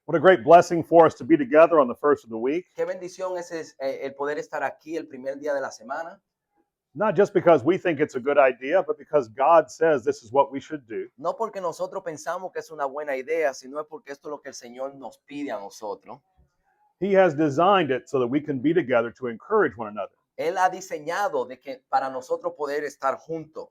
What a great blessing for us to be together on the first of the week, Qué bendición es el poder estar aquí el primer día de la semana. not just because we think it's a good idea, but because God says this is what we should do. No porque nosotros pensamos que es una buena idea, sino es porque esto es lo que el Señor nos pide a nosotros. He has designed it so that we can be together to encourage one another. Él ha diseñado de que para nosotros poder estar juntos.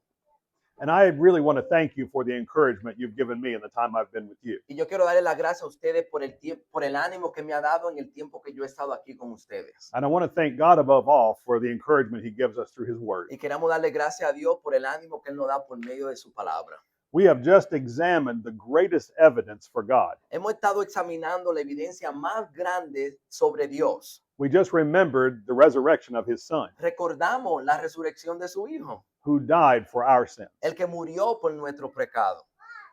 And I really want to thank you for the encouragement you've given me in the time I've been with you. Y yo quiero darle las gracias a ustedes por el tiempo, por el ánimo que me ha dado en el tiempo que yo he estado aquí con ustedes. And I want to thank God above all for the encouragement He gives us through His Word. Y queremos darle gracias a Dios por el ánimo que Él nos da por medio de su palabra. We have just examined the greatest evidence for God. Hemos estado examinando la evidencia más grande sobre Dios. We just remembered the resurrection of His Son, Recordamos la resurrección de su Hijo, who died for our sins. el que murió por nuestro pecado.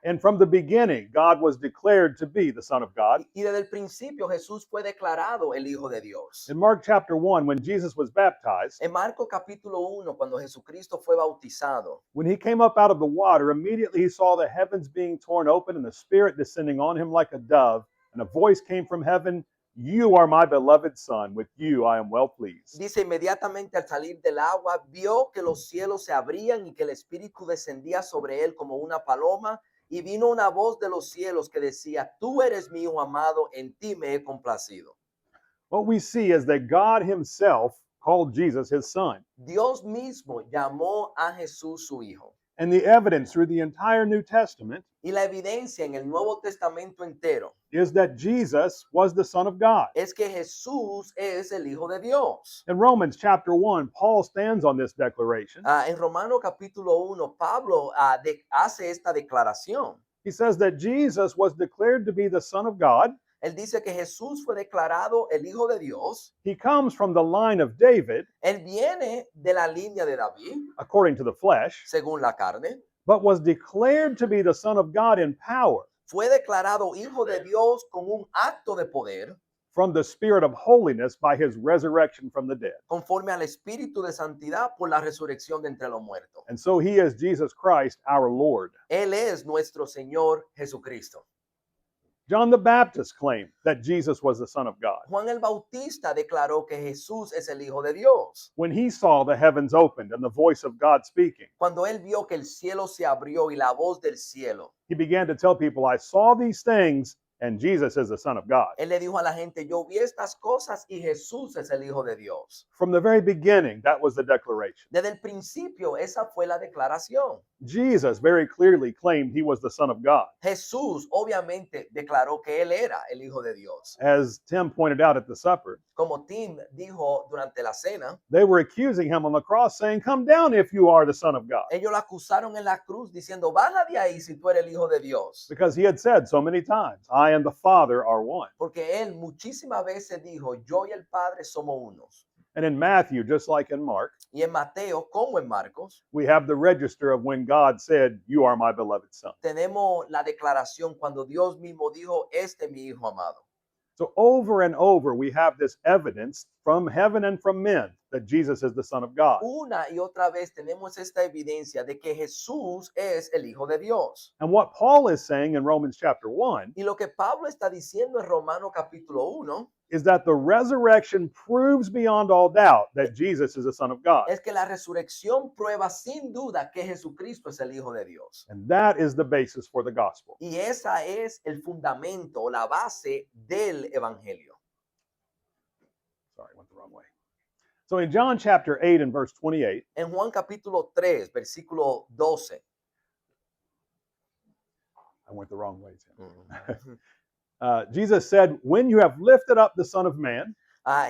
And from the beginning, God was declared to be the Son of God. Y desde el principio Jesús fue declarado el Hijo de Dios. In Mark chapter 1, when Jesus was baptized, En Marcos capítulo 1, cuando Jesucristo fue bautizado, when he came up out of the water, immediately he saw the heavens being torn open and the Spirit descending on him like a dove. And a voice came from heaven, "You are my beloved Son. With you I am well pleased." dice inmediatamente al salir del agua, vio que los cielos se abrían y que el Espíritu descendía sobre él como una paloma. Y vino una voz de los cielos que decía, tú eres mi Hijo amado, en ti me he complacido. What we see is that God himself called Jesus his Son. Dios mismo llamó a Jesús su Hijo. And the evidence through the entire New Testament Y la evidencia en el Nuevo Testamento entero is that Jesus was the Son of God. es que Jesús es el Hijo de Dios. In Romans chapter 1, Paul stands on this declaration. En Romano capítulo 1, Pablo hace esta declaración. He says that Jesus was declared to be the Son of God. Él dice que Jesús fue declarado el Hijo de Dios. He comes from the line of David, Él viene de la línea de David, according to the flesh, según la carne. but was declared to be the Son of God in power Fue declarado Hijo de Dios con un acto de poder, from the Spirit of holiness by his resurrection from the dead. conforme al Espíritu de santidad por la resurrección de entre los muertos. And so he is Jesus Christ, our Lord. Él es nuestro Señor Jesucristo. John the Baptist claimed that Jesus was the Son of God Juan el Bautista declaró que Jesús es el Hijo de Dios. when he saw the heavens opened and the voice of God speaking. Cuando él vio que el cielo se abrió y la voz del cielo, He began to tell people, "I saw these things, and Jesus is the Son of God." él le dijo a la gente, yo vi estas cosas y Jesús es el Hijo de Dios. From the very beginning, that was the declaration. Desde el principio, esa fue la declaración. Jesus very clearly claimed he was the Son of God. Jesús obviamente declaró que él era el Hijo de Dios. As Tim pointed out at the supper, Como Tim dijo durante la cena, they were accusing him on the cross, saying, "Come down if you are the Son of God." ellos lo acusaron en la cruz diciendo, baja de ahí si tú eres el Hijo de Dios. Because he had said so many times, "I and the Father are one." Porque él muchísimas veces dijo, yo y el Padre somos unos. And in Matthew, just like in Mark, Y en Mateo, como en Marcos, we have the register of when God said, "You are my beloved Son." tenemos la declaración cuando Dios mismo dijo, este es mi Hijo amado. So over and over, we have this evidence from heaven and from men that Jesus is the Son of God. Una y otra vez tenemos esta evidencia de que Jesús es el Hijo de Dios. And what Paul is saying in Romans chapter 1 Y lo que Pablo está diciendo en Romano capítulo 1 is that the resurrection proves beyond all doubt that Jesus is the Son of God. es que la resurrección prueba sin duda que Jesucristo es el Hijo de Dios. And that is the basis for the gospel. Y esa es el fundamento o la base del evangelio. Sorry, I went the wrong way. So in John chapter 8 and verse 28, En Juan capítulo 3, versículo 12. I went the wrong way, Tim. Mm. Jesus said, "When you have lifted up the Son of Man,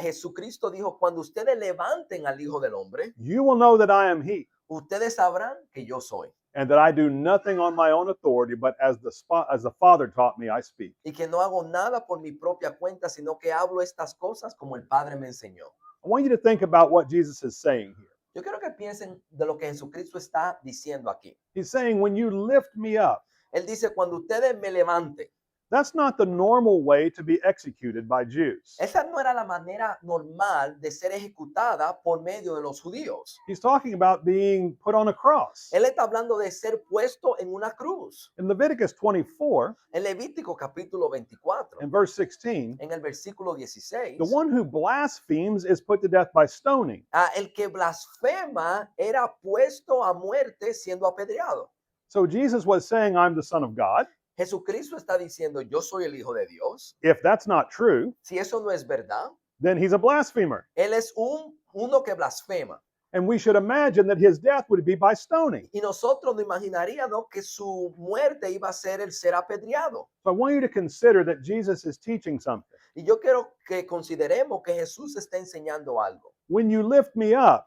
Jesucristo dijo, cuando ustedes levanten al Hijo del Hombre, you will know that I am he, ustedes sabrán que yo soy. and that I do nothing on my own authority, but as the Father taught me, I speak." Y que no hago nada por mi propia cuenta, sino que hablo estas cosas como el Padre me enseñó. I want you to think about what Jesus is saying here. Yo quiero que piensen de lo que Jesucristo está diciendo aquí. He's saying, when you lift me up, Él dice, cuando ustedes me levanten, That's not the normal way to be executed by Jews. Esa no era la manera normal de ser ejecutada por medio de los judíos. He's talking about being put on a cross. Él está hablando de ser puesto en una cruz. In Leviticus 24 En Levítico capítulo 24, and verse 16, en el versículo 16, the one who blasphemes is put to death by stoning. el que blasfema era puesto a muerte siendo apedreado. So Jesus was saying, I'm the Son of God. Jesucristo está diciendo, yo soy el Hijo de Dios. If that's not true, Si eso no es verdad, then he's a blasphemer. él es uno que blasfema. And we should imagine that his death would be by stoning. Y nosotros nos imaginaríamos que su muerte iba a ser el ser apedreado. So I want you to consider that Jesus is teaching something. Y yo quiero que consideremos que Jesús está enseñando algo. When you lift me up,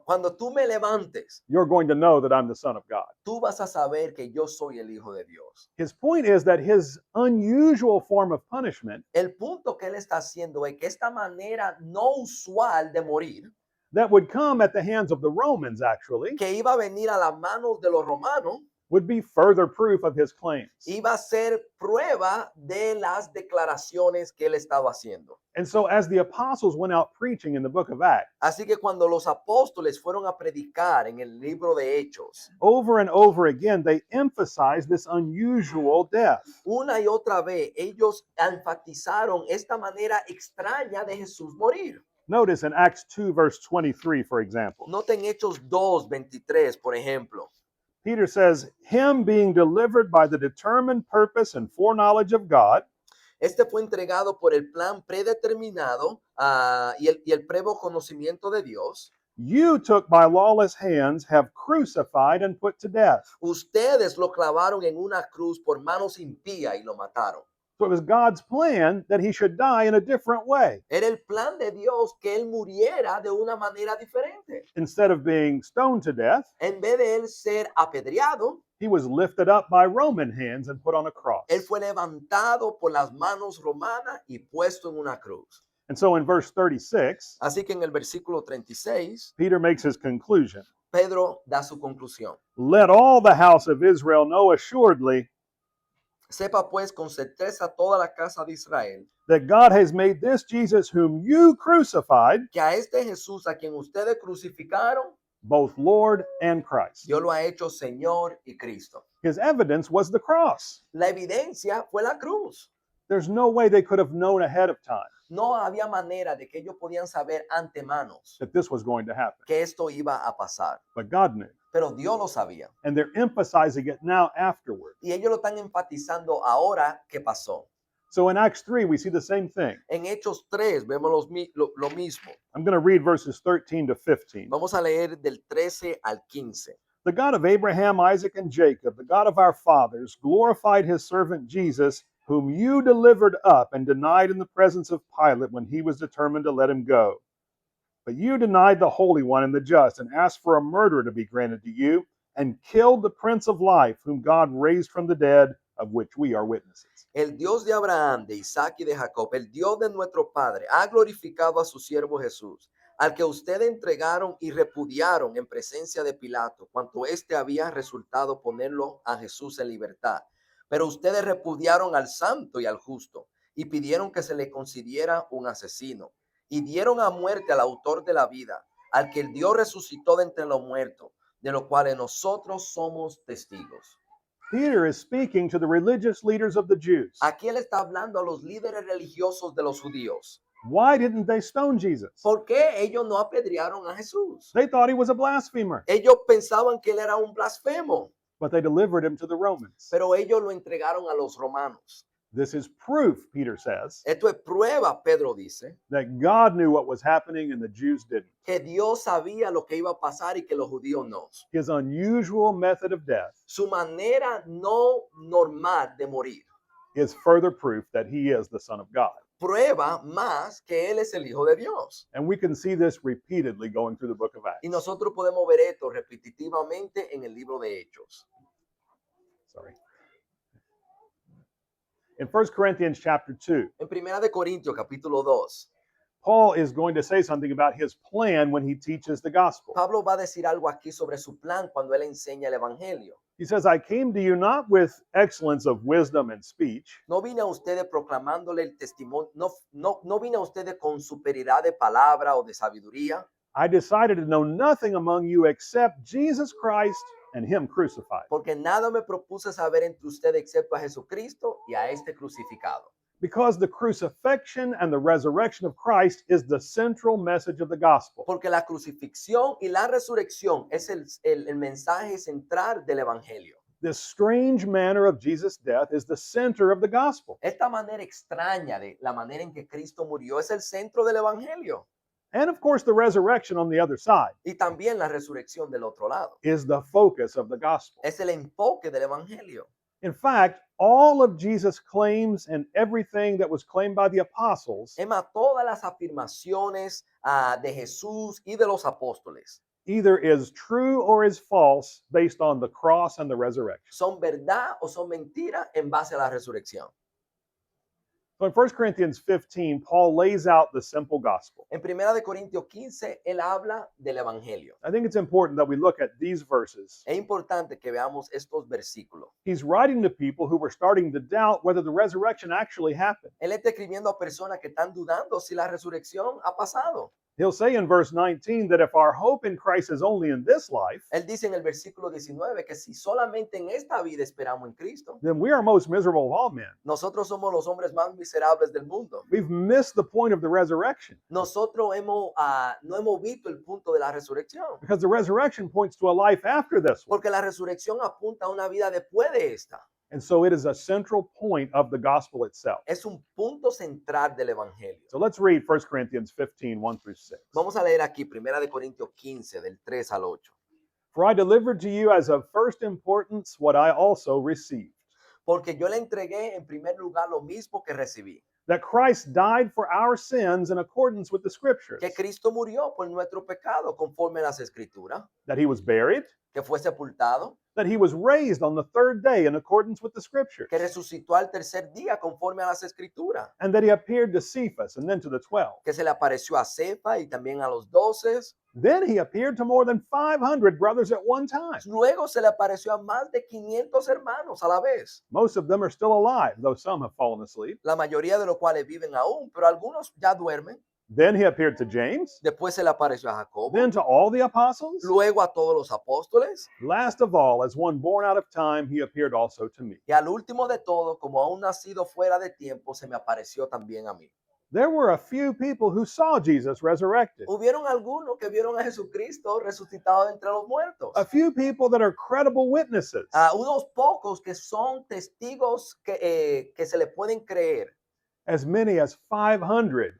Cuando tú me levantes, you're going to know that I'm the Son of God. tú vas a saber que yo soy el Hijo de Dios. His point is that his unusual form of punishment El punto que él está haciendo es que esta manera no usual de morir, that would come at the hands of the Romans, actually, que iba a venir a las manos de los romanos, would be further proof of his claims. iba a ser prueba de las declaraciones que él estaba haciendo. And so, as the apostles went out preaching in the book of Acts, Así que cuando los apóstoles fueron a predicar en el libro de Hechos, over and over again, they emphasized this unusual death. una y otra vez ellos enfatizaron esta manera extraña de Jesús morir. Notice in Acts 2, verse 23, for example, Noten Hechos 2:23, por ejemplo. Peter says, him being delivered by the determined purpose and foreknowledge of God, Este fue entregado por el plan predeterminado y el previo conocimiento de Dios. you took by lawless hands, have crucified and put to death. Ustedes lo clavaron en una cruz por manos impías y lo mataron. So it was God's plan that he should die in a different way. Era el plan de Dios que él muriera de una manera diferente. Instead of being stoned to death, En vez de él ser apedreado, he was lifted up by Roman hands and put on a cross. él fue levantado por las manos romanas y puesto en una cruz. And so in verse 36, Así que en el versículo 36, Peter makes his conclusion. Pedro da su conclusión. Let all the house of Israel know assuredly Sepa pues con certeza toda la casa de Israel that God has made this Jesus whom you crucified que a este Jesús a quien ustedes crucificaron, both Lord and Christ. Dios lo ha hecho Señor y Cristo. His evidence was the cross. La evidencia fue la cruz. There's no way they could have known ahead of time No había manera de que ellos podían saber antemanos that this was going to happen. que esto iba a pasar. But God knew. Pero Dios lo sabía. And they're emphasizing it now afterward. Y ellos lo están enfatizando ahora que pasó. So in Acts 3, we see the same thing. En Hechos 3 vemos lo mismo. I'm going to read verses 13 to 15. Vamos a leer del 13 al 15. The God of Abraham, Isaac, and Jacob, the God of our fathers, glorified his servant Jesus, whom you delivered up and denied in the presence of Pilate when he was determined to let him go. But you denied the Holy One and the just, and asked for a murderer to be granted to you, and killed the Prince of Life, whom God raised from the dead, of which we are witnesses. El Dios de Abraham, de Isaac y de Jacob, el Dios de nuestro Padre, ha glorificado a su siervo Jesús, al que ustedes entregaron y repudiaron en presencia de Pilato, cuanto éste había resultado ponerlo a Jesús en libertad. Pero ustedes repudiaron al santo y al justo, y pidieron que se le concediera un asesino, y dieron a muerte al autor de la vida, al que el Dios resucitó de entre los muertos, de lo cuales nosotros somos testigos. Peter is speaking to the religious leaders of the Jews. Aquí él está hablando a los líderes religiosos de los judíos. Why didn't they stone Jesus? ¿Por qué ellos no apedrearon a Jesús? They thought he was a blasphemer, Ellos pensaban que él era un blasfemo, but they delivered him to the Romans. pero ellos lo entregaron a los romanos. This is proof, Peter says, Esto es prueba, Pedro dice, that God knew what was happening and the Jews didn't. que Dios sabía lo que iba a pasar y que los judíos no. His unusual method of death Su manera no normal de morir is further proof that he is the Son of God. prueba más que él es el Hijo de Dios. And we can see this repeatedly going through the book of Y Acts. nosotros podemos ver esto repetitivamente en el libro de Hechos. Sorry. In 1 Corinthians chapter 2, En 1 de Corintios capítulo 2, Paul is going to say something about his plan when he teaches the gospel. Pablo va a decir algo aquí sobre su plan cuando él enseña el evangelio. He says, I came to you not with excellence of wisdom and speech, No vine a ustedes proclamándole el testimonio, no vine a ustedes con superioridad de palabra o de sabiduría, I decided to know nothing among you except Jesus Christ and him crucified. porque nada me propuse saber entre ustedes excepto a Jesucristo y a este crucificado. Because the crucifixion and the resurrection of Christ is the central message of the gospel. Porque la crucifixión y la resurrección es el mensaje central del Evangelio. This strange manner of Jesus' death is the center of the gospel. Esta manera extraña de la manera en que Cristo murió es el centro del Evangelio. And of course, the resurrection on the other side Y también la resurrección del otro lado. is the focus of the gospel. Es el enfoque del Evangelio. In fact, all of Jesus' claims and everything that was claimed by the apostles Emma, todas las afirmaciones de Jesús y de los apóstoles either is true or is false based on the cross and the resurrection. son verdad o son mentira en base a la resurrección. So in 1 Corinthians 15, Paul lays out the simple gospel. En 1 de Corintios 15, él habla del Evangelio. I think it's important that we look at these verses. Es importante que veamos estos versículos. He's writing to people who were starting to doubt whether the resurrection actually happened. Él está escribiendo a personas que están dudando si la resurrección ha pasado. He'll say in verse 19 that if our hope in Christ is only in this life, Él dice en el versículo 19 que si solamente en esta vida esperamos en Cristo, then we are most miserable of all men. nosotros somos los hombres más miserables del mundo. We've missed the point of the resurrection Nosotros no hemos visto el punto de la resurrección, because the resurrection points to a life after this one. porque la resurrección apunta a una vida después de esta. And so it is a central point of the gospel itself. Es un punto central del Evangelio. So let's read 1 Corinthians 15, 1 through 6. Vamos a leer aquí 1 de Corintios 15, del 3 al 8. For I delivered to you as of first importance what I also received, Porque yo le entregué en primer lugar lo mismo que recibí, that Christ died for our sins in accordance with the scriptures, que Cristo murió por nuestro pecado conforme a las Escrituras, that he was buried, que fue sepultado, that he was raised on the third day in accordance with the scriptures, que resucitó al tercer día conforme a las Escrituras, and that he appeared to Cephas and then to the 12. que se le apareció a Cefa y también a los 12. Then he appeared to more than 500 brothers at one time. Luego se le apareció a más de 500 hermanos a la vez, Most of them are still alive, though some have fallen asleep. la mayoría de los cuales viven aún, pero algunos ya duermen. Then he appeared to James, Después se le apareció a Jacobo, then to all the apostles. luego a todos los apóstoles, Last of all, as one born out of time, he appeared also to me. y al último de todo, como aún nacido fuera de tiempo, se me apareció también a mí. There were a few people who saw Jesus resurrected, Hubieron algunos que vieron a Jesucristo resucitado entre los muertos. a few people that are credible witnesses, Unos pocos que son testigos que se le pueden creer. as many as 500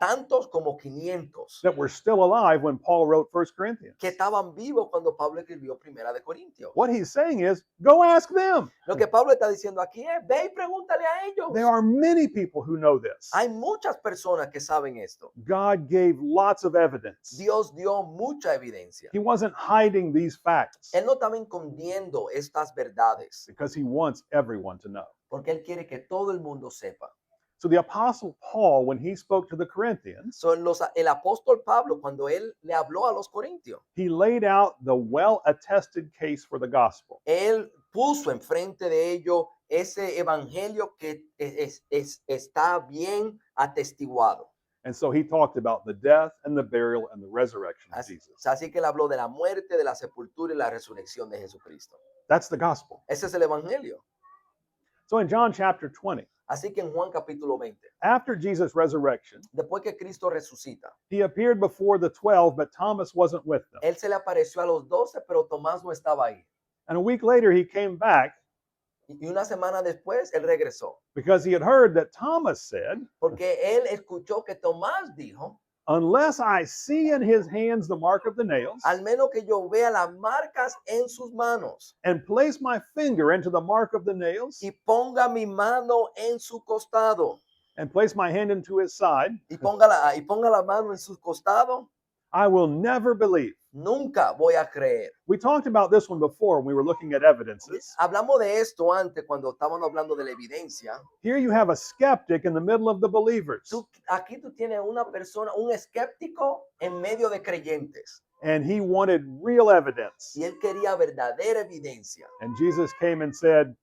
Tantos como 500 that were still alive when Paul wrote 1 Corinthians. que estaban vivos cuando Pablo escribió Primera de Corintios. What he's saying is, go ask them. Lo que Pablo está diciendo aquí es, ve y pregúntale a ellos. There are many people who know this. Hay muchas personas que saben esto. God gave lots of evidence. Dios dio mucha evidencia. He wasn't hiding these facts Él no estaba escondiendo estas verdades because he wants everyone to know. porque Él quiere que todo el mundo sepa. So the apostle Paul, when he spoke to the Corinthians, El apóstol Pablo, cuando él le habló a los corintios, he laid out the well-attested case for the gospel. él puso enfrente de ellos ese evangelio que está bien atestiguado. And so he talked about the death and the burial and the resurrection of Jesus. Así que él habló de la muerte, de la sepultura y la resurrección de Jesucristo. That's the gospel. Ese es el evangelio. So in John chapter 20, Así que en Juan capítulo 20, after Jesus' resurrection, después que Cristo resucita, he appeared before the 12, but Thomas wasn't with them. él se le apareció a los 12, pero Tomás no estaba ahí. And a week later, he came back Y una semana después, él regresó. because he had heard that Thomas said, Porque él escuchó que Tomás dijo, unless I see in his hands the mark of the nails al menos que yo vea las marcas en sus manos and place my finger into the mark of the nails y ponga mi mano en su costado and place my hand into his side, y ponga la mano en su costado, I will never believe. nunca voy a creer. We talked about this one before when we were looking at evidences. Hablamos de esto antes cuando estábamos hablando de la evidencia. Here you have a skeptic in the middle of the believers. Aquí tú tienes una persona, un escéptico en medio de creyentes. and he wanted real evidence. Y él quería verdadera evidencia. And Jesus came and said,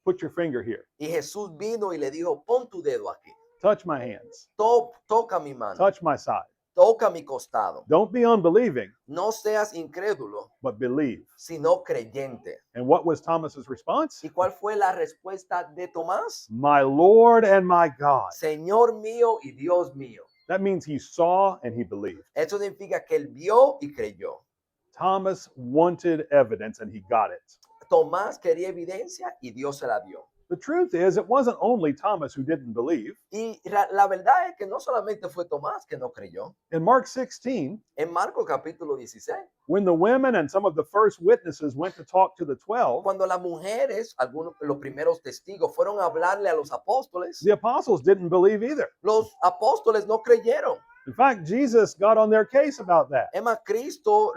put your finger here. Y Jesús vino y le dijo, pon tu dedo aquí. Touch my hands. Toca mi mano. Touch my side. Toca mi costado. Don't be unbelieving, No seas incrédulo, but believe. sino creyente. And what was Thomas's response? ¿Y cuál fue la respuesta de Tomás? My Lord and my God. Señor mío y Dios mío. That means he saw and he believed. Eso significa que él vio y creyó. Thomas wanted evidence and he got it. Tomás quería evidencia y Dios se la dio. The truth is, it wasn't only Thomas who didn't believe. Y la verdad es que no solamente fue Tomás que no creyó. In Mark 16, En Marcos capítulo 16, when the women and some of the first witnesses went to talk to the 12, cuando las mujeres, algunos los primeros testigos, fueron a hablarle a los apóstoles, the apostles didn't believe either. los apóstoles no creyeron. In fact, Jesus got on their case about that. Es más, Cristo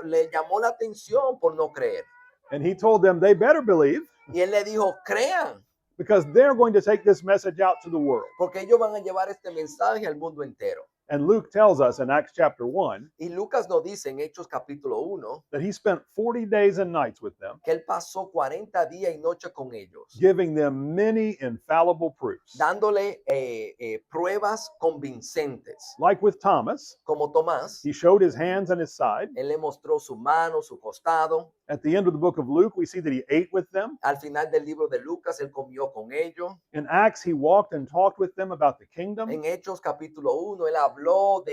le llamó la atención por no creer. And he told them they better believe Y él le dijo, crean, because they're going to take this message out to the world. porque ellos van a llevar este mensaje al mundo entero. And Luke tells us in Acts chapter 1 Y Lucas nos dice en Hechos capítulo 1 that he spent 40 days and nights with them, que él pasó 40 días y noches con ellos, giving them many infallible proofs. dándole pruebas convincentes. Like with Thomas, Como Tomás, he showed his hands and his side. él le mostró su mano, su costado. At the end of the book of Luke, we see that he ate with them. Al final del libro de Lucas, él comió con ellos. In Acts, he walked and talked with them about the kingdom, En Hechos capítulo 1, él habló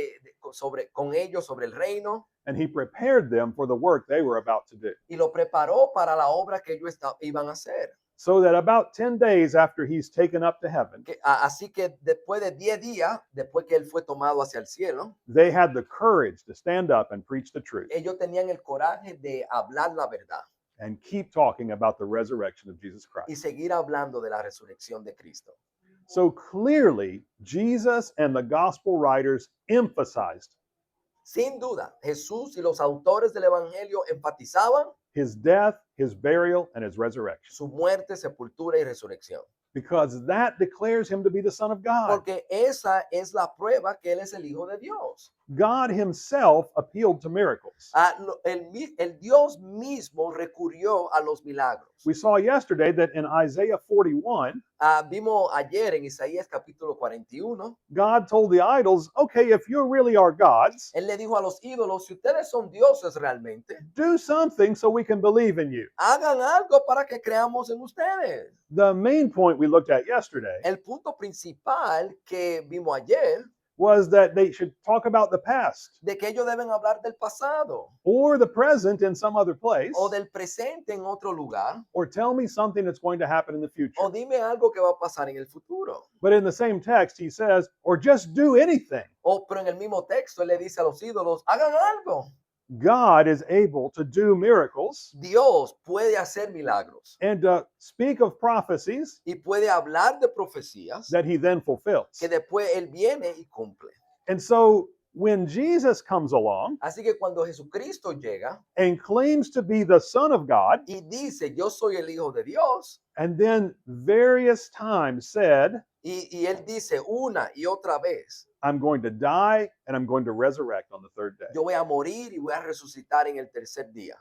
con ellos sobre el reino and he prepared them for the work they were about to do. y lo preparó para la obra que ellos iban a hacer. So that about 10 days after he's taken up to heaven, Así que después de 10 días, después que él fue tomado hacia el cielo, they had the courage to stand up and preach the truth ellos tenían el coraje de hablar la verdad and keep talking about the resurrection of Jesus y Christ. seguir hablando de la resurrección de Cristo. So clearly, Jesus and the gospel writers emphasized Sin duda, Jesús y los autores del Evangelio enfatizaban his death, his burial, and his resurrection, su muerte, sepultura y resurrección. because that declares him to be the Son of God. Porque esa es la prueba que Él es el Hijo de Dios. God himself appealed to miracles. El Dios mismo recurrió a los milagros. We saw yesterday that in Isaiah 41, Vimos ayer en Isaías capítulo 41, God told the idols, okay, if you really are gods, Él le dijo a los ídolos, si ustedes son dioses realmente, do something so we can believe in you. hagan algo para que creamos en ustedes. The main point we looked at yesterday El punto principal que vimos ayer, was that they should talk about the past de que ellos deben hablar del pasado or the present in some other place, o del presente en otro lugar, or tell me something that's going to happen in the future. o dime algo que va a pasar en el futuro. But in the same text, he says, or just do anything. Pero en el mismo texto él le dice a los ídolos, hagan algo. God is able to do miracles Dios puede hacer milagros and speak of prophecies y puede hablar de profecías that he then fulfills. que después él viene y cumple. And so when Jesus comes along Así que cuando Jesucristo llega and claims to be the Son of God, y dice, yo soy el Hijo de Dios, and then various times said, y él dice una y otra vez, I'm going to die and I'm going to resurrect on the third day. yo voy a morir y voy a resucitar en el tercer día.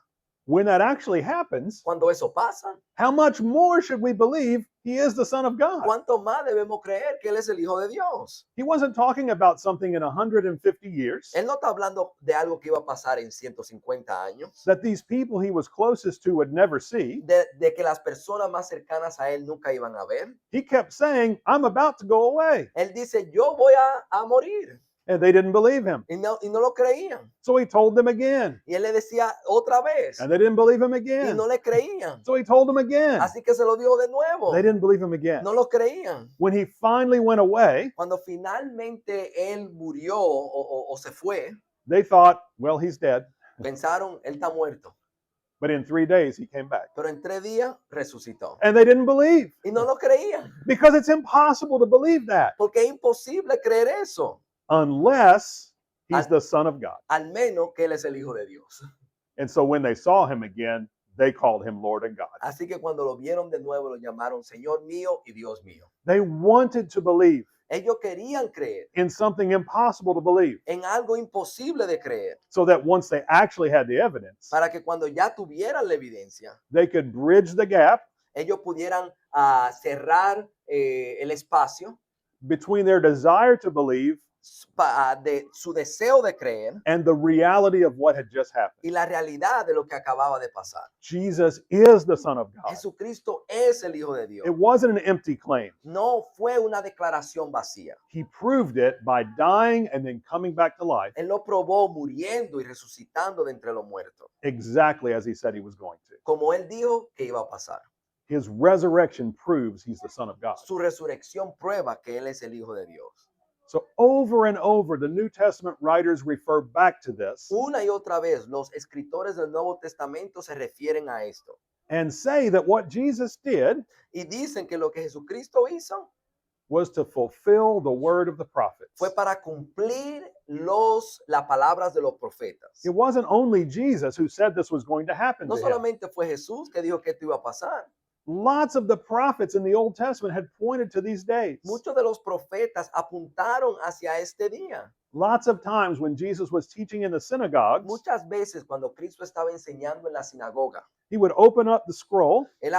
When that actually happens, Cuando eso pasa, how much more should we believe he is the Son of God? ¿cuánto más debemos creer que él es el Hijo de Dios? He wasn't talking about something in 150 years Él no está hablando de algo que iba a pasar en 150 años, that these people he was closest to would never see. de que las personas más cercanas a él nunca iban a ver. He kept saying, I'm about to go away. Él dice, yo voy a morir. And they didn't believe him. Y no lo creían. So he told them again. Y él le decía otra vez. And they didn't believe him Y again. no le creían. So he told them again. Así que se lo dijo de nuevo. They didn't believe him again. No lo creían. When he finally went away, Cuando finalmente él murió o se fue, they thought, well, he's dead. pensaron, él está muerto. But in 3 days, he came back. Pero en 3 días resucitó. And they didn't believe Y no lo creían. because it's impossible to believe that Porque es imposible creer eso. unless he's the Son of God. Al menos que él es el Hijo de Dios. And so when they saw him again, they called him Lord and God. Así que cuando lo vieron de nuevo, lo llamaron Señor mío y Dios mío. They wanted to believe. Ellos querían creer in something impossible to believe, en algo imposible de creer, so that once they actually had the evidence, para que cuando ya tuvieran la evidencia, they could bridge the gap ellos pudieran cerrar el espacio between their desire to believe de su deseo de creer and the reality of what had just happened. y la realidad de lo que acababa de pasar. Jesus is the Son of God. Jesucristo es el Hijo de Dios. It wasn't an empty claim. No fue una declaración vacía. He proved it by dying and then coming back to life Él lo probó muriendo y resucitando de entre los muertos, exactly as he said he was going to. como él dijo que iba a pasar. His resurrection proves he's the Son of God. Su resurrección prueba que él es el Hijo de Dios. So over and over, the New Testament writers refer back to this Una y otra vez, los escritores del Nuevo Testamento se refieren a esto and say that what Jesus did y dicen que lo que Jesucristo hizo was to fulfill the word of the prophets. fue para cumplir las palabras de los profetas. It wasn't only Jesus who said this was going to happen No to him. solamente fue Jesús que dijo que esto iba a pasar. Lots of the prophets in the Old Testament had pointed to these days. Muchos de los profetas apuntaron hacia este día. Lots of times when Jesus was teaching in the synagogues, Muchas veces cuando Cristo estaba enseñando en la sinagoga, he would open up the scroll, él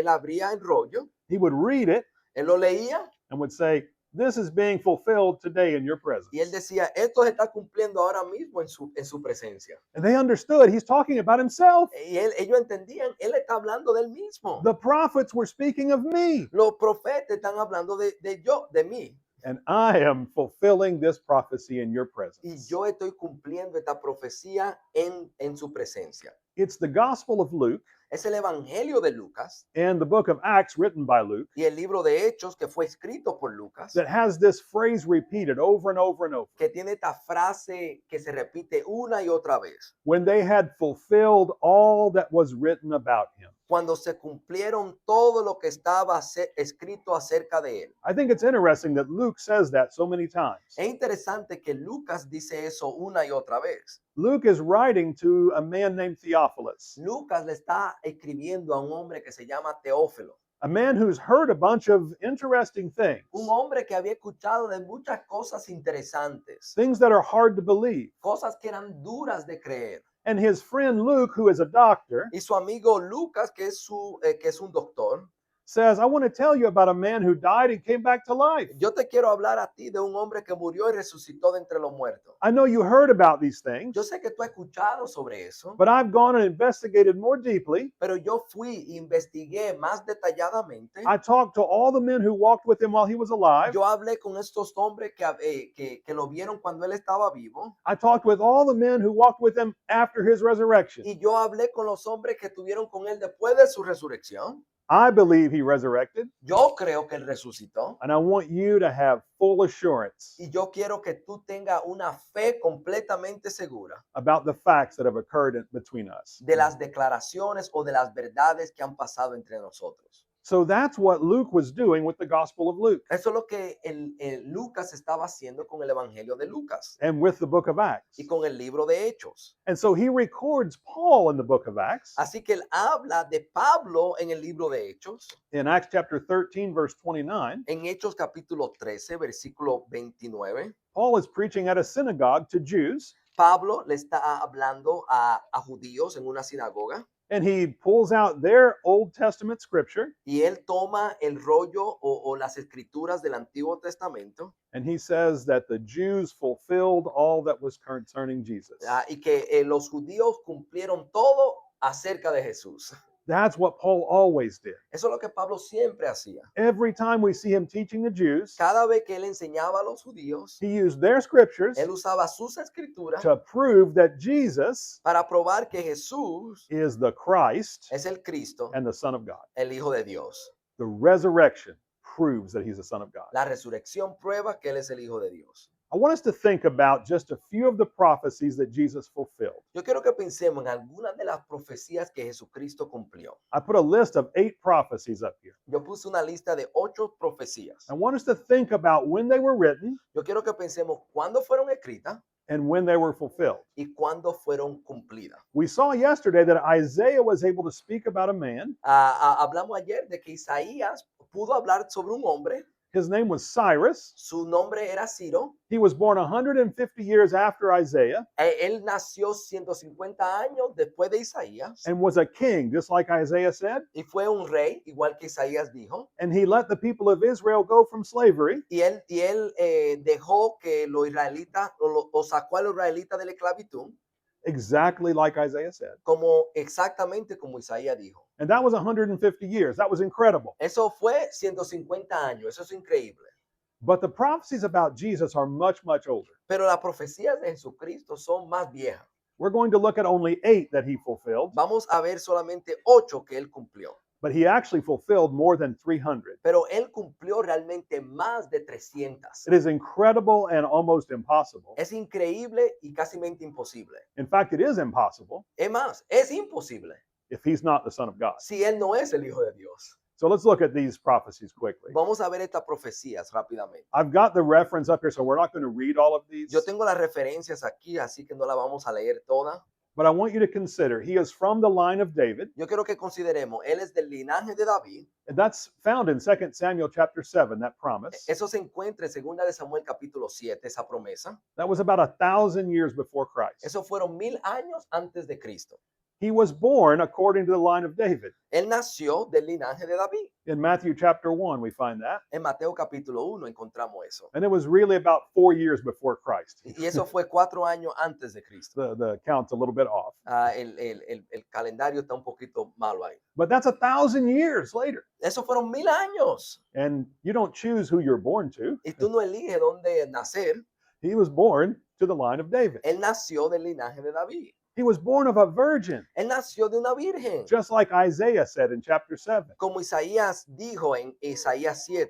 abría el rollo, he would read it, él lo leía and would say, "This is being fulfilled today in your presence." y él decía, esto se está cumpliendo ahora mismo en su presencia. And they understood he's talking about himself. Y ellos entendían, él está hablando del mismo. The prophets were speaking of me, Los profetas están hablando de mí. and I am fulfilling this prophecy in your Y presence. yo estoy cumpliendo esta profecía en su presencia. It's the Gospel of Luke Es el Evangelio de Lucas and the book of Acts written by Luke y el libro de Hechos que fue escrito por Lucas, that has this phrase repeated over and over and over. que tiene esta frase que se repite una y otra vez. When they had fulfilled all that was written about him. Cuando se cumplieron todo lo que estaba escrito acerca de él. I think it's interesting that Luke says that so many times. Es interesante que Lucas dice eso una y otra vez. Luke is writing to a man named Theophilus, Lucas le está escribiendo a un hombre que se llama Teófilo, a man who's heard a bunch of interesting things, un hombre que había escuchado de muchas cosas interesantes, things that are hard to believe. cosas que eran duras de creer. And his friend Luke, who is a doctor, Y su amigo Lucas, que es un doctor, says, I want to tell you about a man who died and came back to life. yo te quiero hablar a ti de un hombre que murió y resucitó de entre los muertos. I know you heard about these things, Yo sé que tú has escuchado sobre eso, but I've gone and investigated more deeply. pero yo fui e investigué más detalladamente. I talked to all the men who walked with him while he was alive. Yo hablé con estos hombres que lo vieron cuando él estaba vivo. I talked with all the men who walked with him after his resurrection. Y yo hablé con los hombres que estuvieron con él después de su resurrección. I believe he resurrected, Yo creo que él resucitó. and I want you to have full assurance Y yo quiero que tú tengas una fe completamente segura about the facts that have occurred between us. de las declaraciones o de las verdades que han pasado entre nosotros. So that's what Luke was doing with the Gospel of Luke Eso es lo que Lucas estaba haciendo con el Evangelio de Lucas and with the book of Acts. y con el libro de Hechos. And so he records Paul in the book of Acts, Así que él habla de Pablo en el libro de Hechos, in Acts chapter 13, verse 29. en Hechos capítulo 13, versículo 29. Paul is preaching at a synagogue to Jews, Pablo le está hablando a judíos en una sinagoga and he pulls out their Old Testament scripture, y él toma el rollo o las escrituras del Antiguo Testamento and he says that the Jews fulfilled all that was concerning Jesus. y que los judíos cumplieron todo acerca de Jesús. That's what Paul always did. Eso es lo que Pablo siempre hacía. Every time we see him teaching the Jews, Cada vez que él enseñaba a los judíos, he used their scriptures él usaba sus escrituras to prove that Jesus para probar que Jesús is the Christ es el Cristo, and the Son of God. el Hijo de Dios. The resurrection proves that he's the Son of God. La resurrección prueba que él es el Hijo de Dios. I want us to think about just a few of the prophecies that Jesus fulfilled. Yo quiero que pensemos en algunas de las profecías que Jesucristo cumplió. I put a list of 8 prophecies up here. Yo puse una lista de 8 profecías. I want us to think about when they were written Yo quiero que pensemos cuándo fueron escritas and when they were fulfilled. y cuándo fueron cumplidas. We saw yesterday that Isaiah was able to speak about a man Hablamos ayer de que Isaías pudo hablar sobre un hombre His name was Cyrus. Su nombre era Ciro. He was born 150 years after Isaiah Él nació 150 años después de Isaías and was a king, just like Isaiah said. y fue un rey, igual que Isaías dijo. And he let the people of Israel go from slavery. Y él dejó que los israelitas, o sacó a los israelitas de la esclavitud, Exactly like Isaiah said. exactamente como Isaías dijo. And that was 150 years. That was incredible. Eso fue 150 años, eso es increíble. But the prophecies about Jesus are much, much older. Pero las profecías de Jesucristo son más viejas. We're going to look at only 8 that he fulfilled, Vamos a ver solamente 8 que él cumplió. but he actually fulfilled more than 300. Pero él cumplió realmente más de 300. It is incredible and almost impossible. Es increíble y casi imposible. In fact, it is impossible Es más, es imposible if he's not the Son of God. si él no es el Hijo de Dios. So let's look at these prophecies quickly. Vamos a ver estas profecías rápidamente. I've got the reference up here, so we're not going to read all of these. Yo tengo las referencias aquí, así que no las vamos a leer todas. But I want you to consider he is from the line of David, Yo quiero que consideremos, él es del linaje de David. and that's found in 2 Samuel chapter 7, that promise. Eso se encuentra en 2 de Samuel capítulo 7, esa promesa. That was about 1,000 years before Christ. Eso fueron 1000 años antes de Cristo. He was born according to the line of David. Él nació del linaje de David. In Matthew chapter 1, we find that. En Mateo capítulo 1 encontramos eso. And it was really about 4 years before Christ. Y eso fue 4 años antes de Cristo. The count's a little bit off. El calendario está un poquito malo ahí. But that's 1,000 years later. Eso fueron 1000 años. And you don't choose who you're born to. Y tú no eliges dónde nacer. He was born to the line of David. Él nació del linaje de David. He was born of a virgin, Él nació de una virgen. just like Isaiah said in chapter 7. Como Isaías dijo en Isaías 7.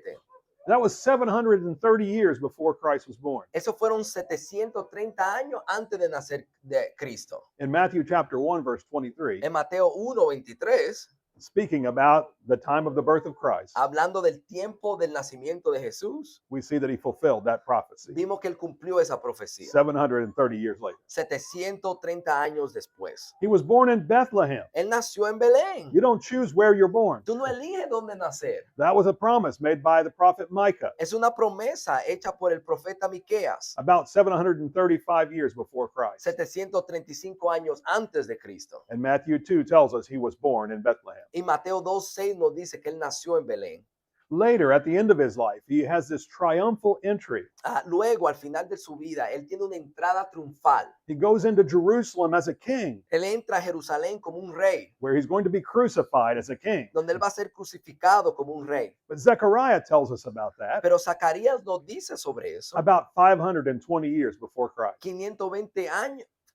That was 730 years before Christ was born. Eso fueron 730 años antes de nacer de Cristo. In Matthew chapter 1, verse 23, En Mateo 1:23, speaking about the time of the birth of Christ, hablando del tiempo del nacimiento de Jesús, we see that he fulfilled that prophecy vimos que él cumplió esa profecía 730 years later. 730 años después. He was born in Bethlehem. Él nació en Belén. You don't choose where you're born. Tú no eliges dónde nacer. That was a promise made by the prophet Micah Es una promesa hecha por el profeta Miqueas about 735 years before Christ. 735 años antes de Cristo. And Matthew 2 tells us he was born in Bethlehem. Y Mateo 2:6 nos dice que él nació en Belén. Later, at the end of his life, he has this triumphal entry. Luego, al final de su vida, él tiene una entrada triunfal. He goes into Jerusalem as a king, Él entra a Jerusalén como un rey, where he's going to be crucified as a king. donde él va a ser crucificado como un rey. But Zechariah tells us about that Pero Zacarías nos dice sobre eso about 520 years before Christ.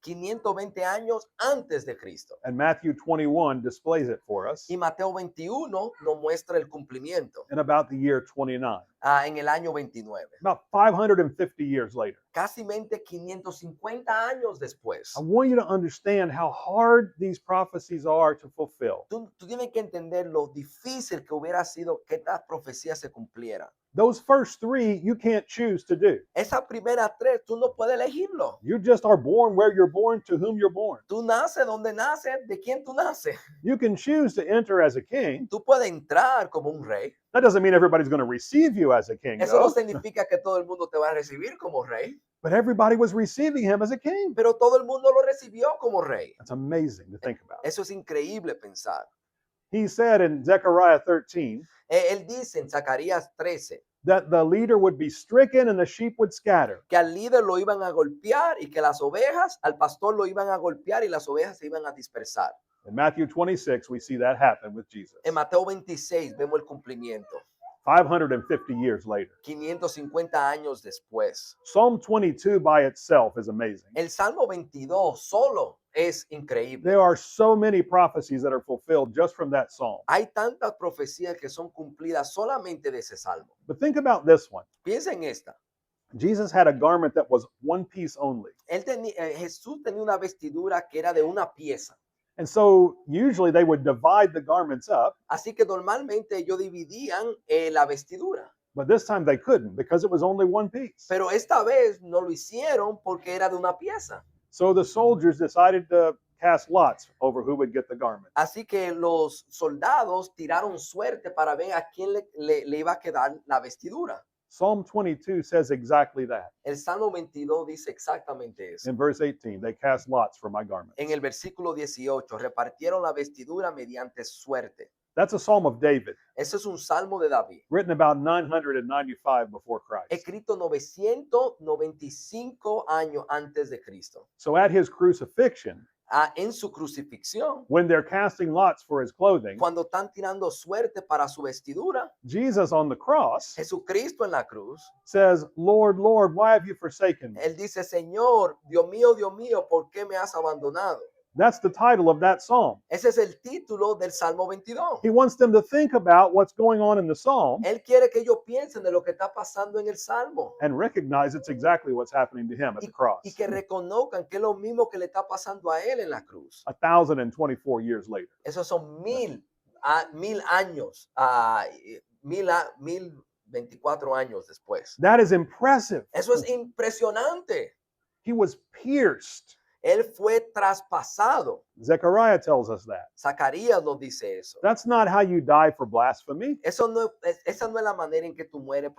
520 años antes de Cristo. And Matthew 21 displays it for us Y Mateo 21 nos muestra el cumplimiento in about the year 29, en el año 29. about 550 years later. Casi 550 años después. I want you to understand how hard these prophecies are to fulfill. Tú tienes que entender lo difícil que hubiera sido que estas profecías se cumplieran. Those first 3 you can't choose to do. Esas primeras 3 tú no puedes elegirlo. You just are born where you're born, to whom you're born. Tú naces donde naces, de quién tú naces. You can choose to enter as a king. Tú puedes entrar como un rey. That doesn't mean everybody's going to receive you as a king, Eso no though. significa que todo el mundo te va a recibir como rey, But everybody was receiving him as a king. pero todo el mundo lo recibió como rey. That's amazing to think about. Eso es increíble pensar. He said in Zechariah 13 Él dice en Zacarías 13 that the leader would be stricken and the sheep would scatter. que al líder lo iban a golpear y que las ovejas, al pastor lo iban a golpear y las ovejas se iban a dispersar. In Matthew 26, we see that happen with Jesus. En Mateo 26 vemos el cumplimiento, 550 years later. 550 años después. Psalm 22 by itself is amazing. El Salmo 22 solo es increíble. There are so many prophecies that are fulfilled just from that psalm. Hay tantas profecías que son cumplidas solamente de ese salmo. But think about this one. Piensa en esta. Jesus had a garment that was one piece only. Jesús tenía una vestidura que era de una pieza. And so usually they would divide the garments up, Así que normalmente ellos dividían la vestidura. but this time they couldn't because it was only one piece. Pero esta vez no lo hicieron porque era de una pieza. So the soldiers decided to cast lots over who would get the garment. Así que los soldados tiraron suerte para ver a quién le iba a quedar la vestidura. Psalm 22 says exactly that. El Salmo 22 dice exactamente eso. In verse 18, they cast lots for my garment. En el versículo 18, repartieron la vestidura mediante suerte. That's a psalm of David, Ese es un salmo de David, written about 995 before Christ. escrito 995 años antes de Cristo. So at his crucifixion, En su crucifixión, when they're casting lots for his clothing, cuando están tirando suerte para su vestidura, Jesus on the cross Jesucristo en la cruz, says, Lord, Lord, why have you forsaken me? él dice, Señor, Dios mío, ¿por qué me has abandonado? That's the title of that psalm. Ese es el título del Salmo 22. He wants them to think about what's going on in the psalm Él quiere que ellos piensen de lo que está pasando en el Salmo and recognize it's exactly what's happening to him at the cross. y que reconozcan que es lo mismo que le está pasando a él en la cruz. 1,024 years later. Esos son mil años, 1024 años después. That is impressive. Eso es impresionante. He was pierced. Él fue traspasado. Zechariah tells us that. Zacarías nos dice eso. That's not how you die for blasphemy. Esa no es la manera en que tú mueres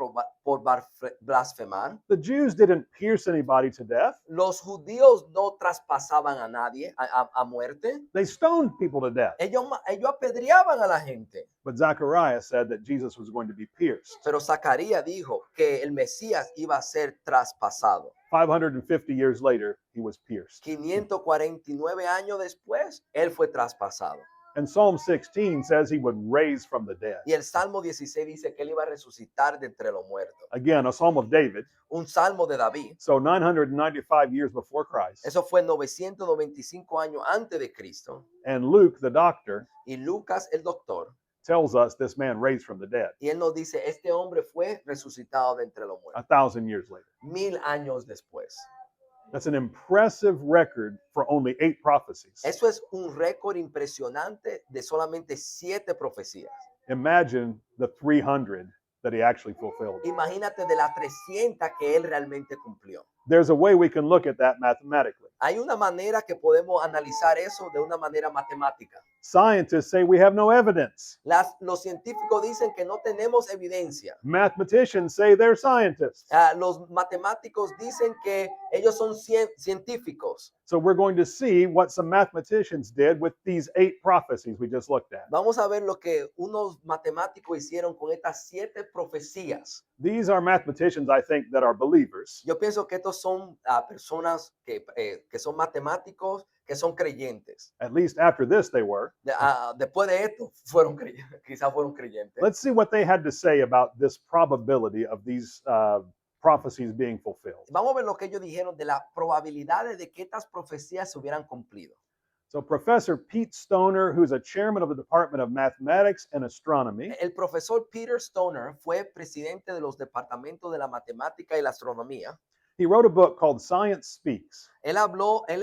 por blasfemar. The Jews didn't pierce anybody to death. Los judíos no traspasaban a nadie a muerte. They stoned people to death. Ellos apedreaban a la gente. But Zechariah said that Jesus was going to be pierced. Pero Zacarías dijo que el Mesías iba a ser traspasado. 550 years later, he was pierced. 549 años después, él fue traspasado. And Psalm 16 says he would raise from the dead. Y el Salmo 16 dice que él iba a resucitar de entre los muertos. Again, a psalm of David. Un Salmo de David. So 995 years before Christ. Eso fue 995 años antes de Cristo. And Luke, the doctor, Y Lucas, el doctor, tells us this man raised from the dead y él nos dice, este hombre fue resucitado de entre los muertos. 1,000 years later. 1000 años después. That's an impressive record for only 8 prophecies. Eso es un récord impresionante de solamente 7 profecías. Imagine the 300 that he actually fulfilled. Imagínate de las 300 que él realmente cumplió. There's a way we can look at that mathematically. Hay una manera que podemos analizar eso de una manera matemática. Scientists say we have no evidence. Los científicos dicen que no tenemos evidencia. Mathematicians say they're scientists. Los matemáticos dicen que ellos son científicos. So we're going to see what some mathematicians did with these 8 prophecies we just looked at. Vamos a ver lo que unos matemáticos hicieron con estas 7 profecías. These are mathematicians, I think, that are believers. Yo pienso que estos son personas que son matemáticos, que son creyentes. At least after this, they were. Después de esto, quizás fueron creyentes. Let's see what they had to say about this probability of these prophecies being fulfilled. Vamos a ver lo que ellos dijeron de las probabilidades de que estas profecías se hubieran cumplido. So Professor Pete Stoner, who's a chairman of the Department of Mathematics and Astronomy, El profesor Peter Stoner fue presidente de los departamentos de la matemática y la astronomía. he wrote a book called Science Speaks. Él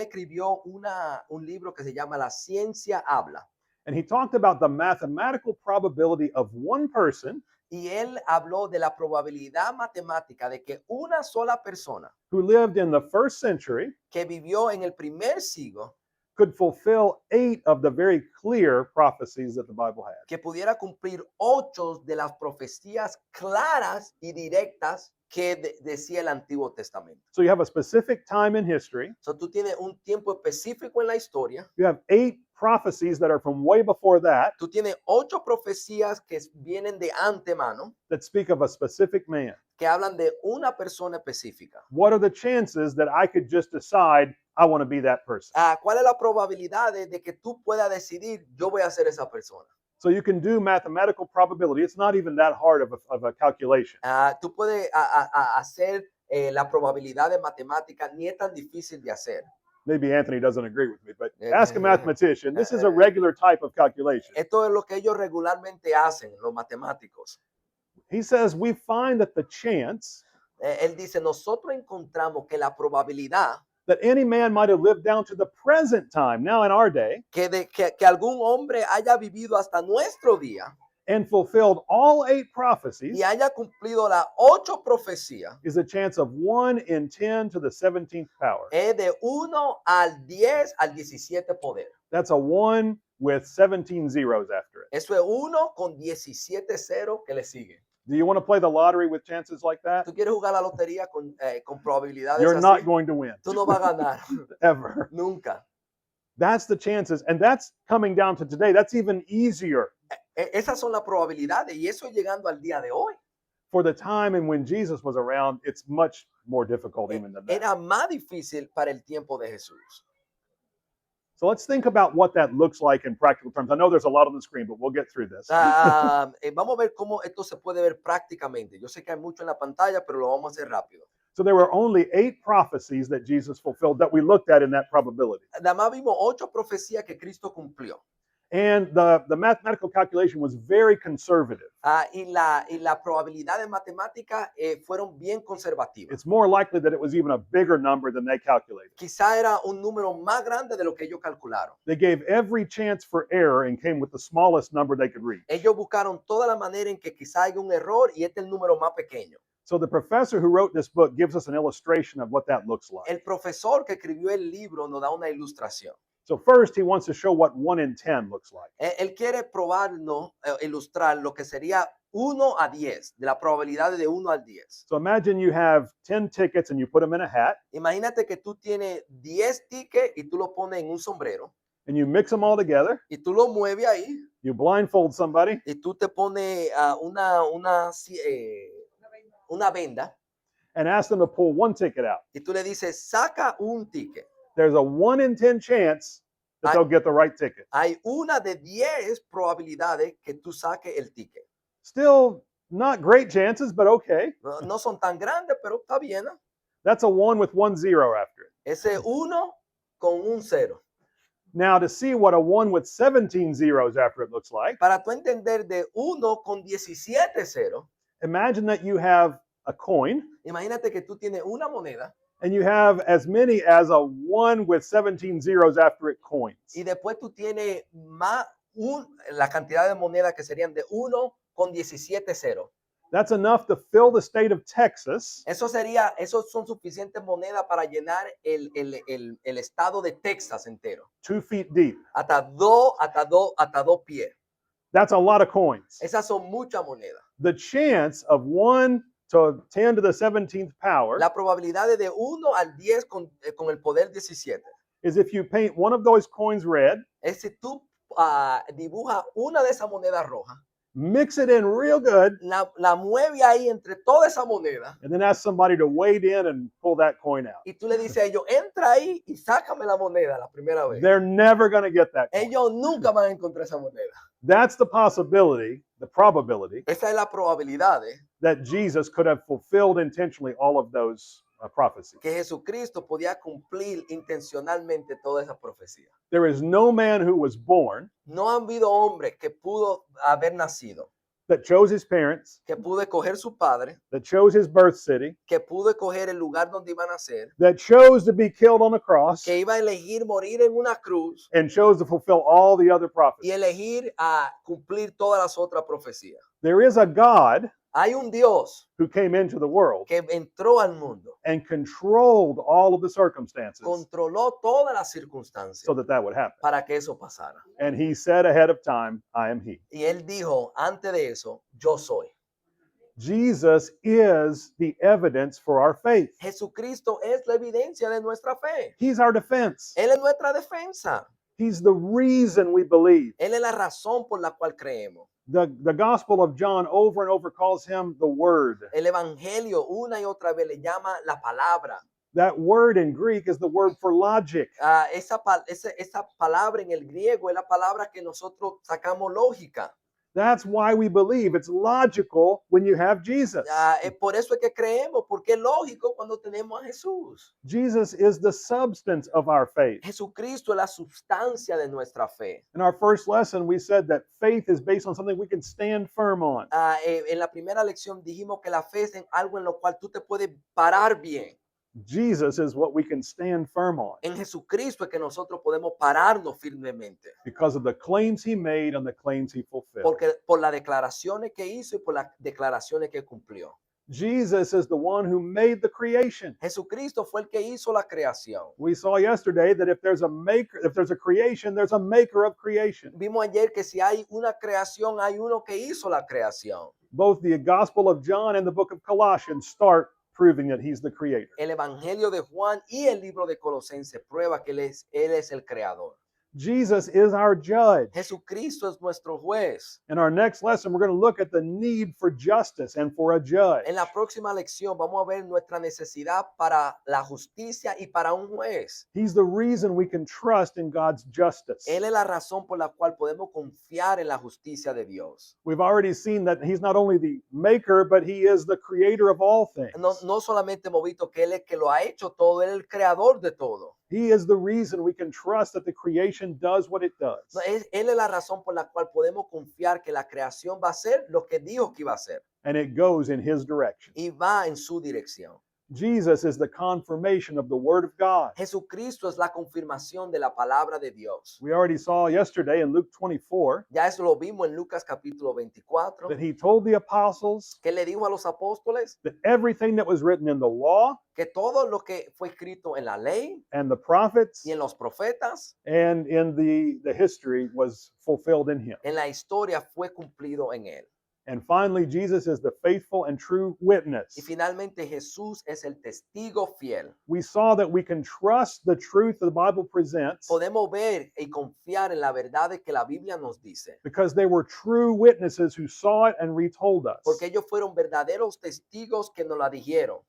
escribió un libro que se llama La Ciencia Habla. And he talked about the mathematical probability of one person Y él habló de la probabilidad matemática de que una sola persona who lived in the first century que vivió en el primer siglo, could fulfill 8 of the very clear prophecies that the Bible had. que pudiera cumplir 8 de las profecías claras y directas que decía el Antiguo Testamento. So you have a specific time in history. So, tú tienes un tiempo específico en la historia. You have 8 prophecies that are from way before that Tú tienes 8 profecías que vienen de antemano, that speak of a specific man. que hablan de una persona específica. What are the chances that I could just decide I want to be that person? ¿Cuál es la probabilidad de que tú puedas decidir, yo voy a ser esa persona? So you can do mathematical probability. It's not even that hard of a calculation. Tú puedes hacer la probabilidad de matemática, ni es tan difícil de hacer. Maybe Anthony doesn't agree with me, but ask a mathematician. This is a regular type of calculation. Esto es lo que ellos regularmente hacen, los matemáticos. He says we find that the chance Él dice, nosotros encontramos que la probabilidad that any man might have lived down to the present time, now in our day, que algún hombre haya vivido hasta nuestro día, and fulfilled all 8 prophecies y haya cumplido las 8 profecías, is a chance of 1 in 10 to the 17th power. es de 1 al 10 al 17 poder. That's a 1 with 17 zeros after it. Eso es 1 con 17 ceros que le sigue. Do you want to play the lottery with chances like that? ¿Tú quieres jugar la lotería con probabilidades You're así? not going to win Tú no vas a ganar, ever. nunca. That's the chances. And that's coming down to today. That's even easier Esas son las probabilidades y eso llegando al día de hoy. for the time and when Jesus was around. It's much more difficult even than that. Era más difícil para el tiempo de Jesús. So let's think about what that looks like in practical terms. I know there's a lot on the screen, but we'll get through this. Vamos a ver cómo esto se puede ver prácticamente. Yo sé que hay mucho en la pantalla, pero lo vamos a hacer rápido. So there were only 8 prophecies that Jesus fulfilled that we looked at in that probability. Nada más vimos 8 profecías que Cristo cumplió. And the mathematical calculation was very conservative. Y la probabilidad de matemática fueron bien conservativas. It's more likely that it was even a bigger number than they calculated. Quizá era un número más grande de lo que ellos calcularon. They gave every chance for error and came with the smallest number they could reach. Ellos buscaron toda la manera en que quizá haya un error y este es el número más pequeño. So the professor who wrote this book gives us an illustration of what that looks like. El profesor que escribió el libro nos da una ilustración. So first, he wants to show what 1 in 10 looks like. Él quiere probarnos, ilustrar lo que sería 1 a 10, de la probabilidad de 1 al 10. So imagine you have 10 tickets and you put them in a hat Imagínate que tú tienes 10 tickets y tú lo pones en un sombrero and you mix them all together. y tú lo mueves ahí You blindfold somebody y tú te pones una venda and ask them to pull 1 ticket out. y tú le dices, saca un ticket. There's a 1 in 10 chance that they'll get the right ticket. Hay una de 10 probabilidades que tú saques el ticket. Still not great chances, but okay. No son tan grandes, pero está bien. That's a 1 with 1 zero after it. Ese 1 con un 0. Now, to see what a 1 with 17 zeros after it looks like, Para tú entender de 1 con 17 ceros, imagine that you have a coin imagínate que tú tienes una moneda and you have as many as a 1 with 17 zeros after it coins. y después tú tienes la cantidad de monedas que serían de 1 con 17 ceros. That's enough to fill the state of Texas Eso son suficientes monedas para llenar el estado de Texas entero. 2 feet deep. Hasta dos pies. That's a lot of coins. Esas son muchas monedas. The chance of 1 to 10 to the 17th power La probabilidad de 1 al 10 con el poder 17 is if you paint one of those coins red, es si tú dibujas una de esas monedas rojas, mix it in real good, la mueve ahí entre toda esa moneda and then ask somebody to wade in and pull that coin out. y tú le dices a ellos, entra ahí y sácame la moneda la primera vez. They're never going to get that coin. Ellos nunca van a encontrar esa moneda. That's the possibility, the probability Esa es la probabilidad that Jesus could have fulfilled intentionally all of those prophecies. que Jesucristo podía cumplir intencionalmente toda esa profecía. There is no man who was born No han habido hombre que pudo haber nacido, that chose his parents, que pudo escoger su padre, that chose his birth city, que pudo escoger el lugar donde iba a nacer, that chose to be killed on the cross, que iba a elegir morir en una cruz and chose to fulfill all the other y prophecies. elegir a cumplir todas las otras profecías. There is a God Hay un Dios who came into the world que entró al mundo, and controlled all of the circumstances controló todas las circunstancias so that that would happen. para que eso pasara. And he said ahead of time, I am he. Y él dijo, antes de eso, yo soy. Jesus is the evidence for our faith. Jesucristo es la evidencia de nuestra fe. He's our defense. Él es nuestra defensa. He's the reason we believe. Él es la razón por la cual creemos. The Gospel of John over and over calls him the Word. El Evangelio una y otra vez le llama la palabra. That word in Greek is the word for logic. Esa palabra en el griego es la palabra que nosotros sacamos lógica. That's why we believe. It's logical when you have Jesus. Por eso es que creemos, porque es lógico cuando tenemos a Jesús. Jesus is the substance of our faith. Jesucristo es la sustancia de nuestra fe. In our first lesson, we said that faith is based on something we can stand firm on. En la primera lección dijimos que la fe es en algo en lo cual tú te puedes parar bien. Jesus is what we can stand firm on En Jesucristo es que nosotros podemos pararnos firmemente. because of the claims he made and the claims he fulfilled. Porque por las declaraciones que hizo y por las declaraciones que cumplió. Jesus is the one who made the creation. Jesucristo fue el que hizo la creación. We saw yesterday that if there's a creation, there's a maker of creation. Vimos ayer que si hay una creación, hay uno que hizo la creación. Both the Gospel of John and the book of Colossians start proving that he's the creator. El Evangelio de Juan y el libro de Colosenses prueba que él es el creador. Jesus is our judge. Jesucristo es nuestro juez. In our next lesson, we're going to look at the need for justice and for a judge. En la próxima lección vamos a ver nuestra necesidad para la justicia y para un juez. He's the reason we can trust in God's justice. Él es la razón por la cual podemos confiar en la justicia de Dios. We've already seen that he's not only the maker, but he is the creator of all things. No solamente hemos visto que Él es que lo ha hecho todo, Él es el creador de todo. He is the reason we can trust that the creation does what it does. No, Él es la razón por la cual podemos confiar que la creación va a hacer lo que dijo que iba a hacer And it goes in his direction. y va en su dirección. Jesus is the confirmation of the word of God. Jesucristo es la confirmación de la palabra de Dios. We already saw yesterday in Luke 24 Ya eso lo vimos en Lucas capítulo 24, that he told the apostles que le dijo a los apóstoles that everything that was written in the law que todo lo que fue escrito en la ley and the prophets y en los profetas, and in the history was fulfilled in him. en la historia fue cumplido en él. And finally, Jesus is the faithful and true witness. Y finalmente Jesús es el testigo fiel. We saw that we can trust the truth the Bible presents Podemos ver y confiar en la verdad que la Biblia nos dice, because they were true witnesses who saw it and retold us. porque ellos fueron verdaderos testigos que nos la dijeron.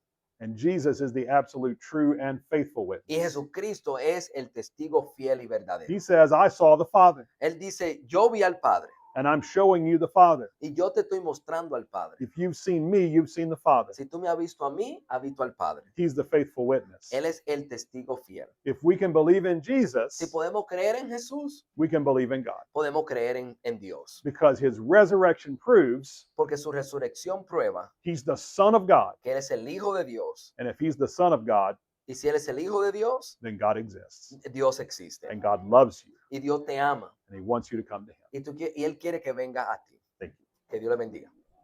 And Jesus is the absolute true and faithful Y witness. Jesucristo es el testigo fiel y verdadero. He says, I saw the Father, Él dice, yo vi al Padre and I'm showing you the Father. y yo te estoy mostrando al Padre. If you've seen me, you've seen the Father. Si tú me has visto a mí, has visto al Padre. He's the faithful witness. Él es el testigo fiel. If we can believe in Jesus, Si podemos creer en Jesús, we can believe in God podemos creer en Dios. because his resurrection proves Porque su resurrección prueba he's the Son of God. que Él es el Hijo de Dios. And if he's the Son of God, Y si Él es el Hijo de Dios, then God exists. Dios existe. And God loves you. Y Dios te ama. And he wants you to come to him. Y Él quiere que venga a ti. Thank you. Que Dios le bendiga.